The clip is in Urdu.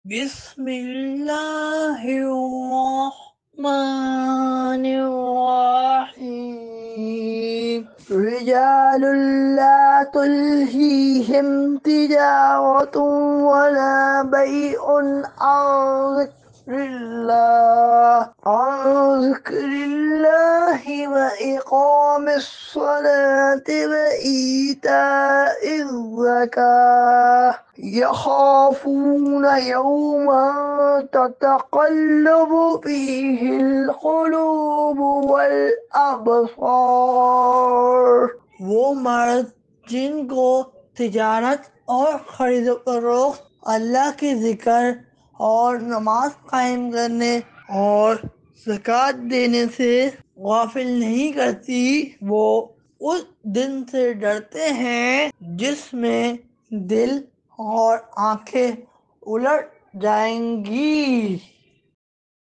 بسم اللہ الرحمن الرحیم رجال لا تلہیہم تجارت ولا بیع عن ذکر اللہ وإقام الصلاة وإيتاء الزکاة يخافون يوما تتقلب فيه القلوب والأبصار۔ وہ مرد جن کو تجارت اور خرید و فروخت اللہ کے ذکر اور نماز قائم کرنے اور زکوٰۃ دینے سے غافل نہیں کرتی، وہ اس دن سے ڈرتے ہیں جس میں دل اور آنکھیں الٹ جائیں گی۔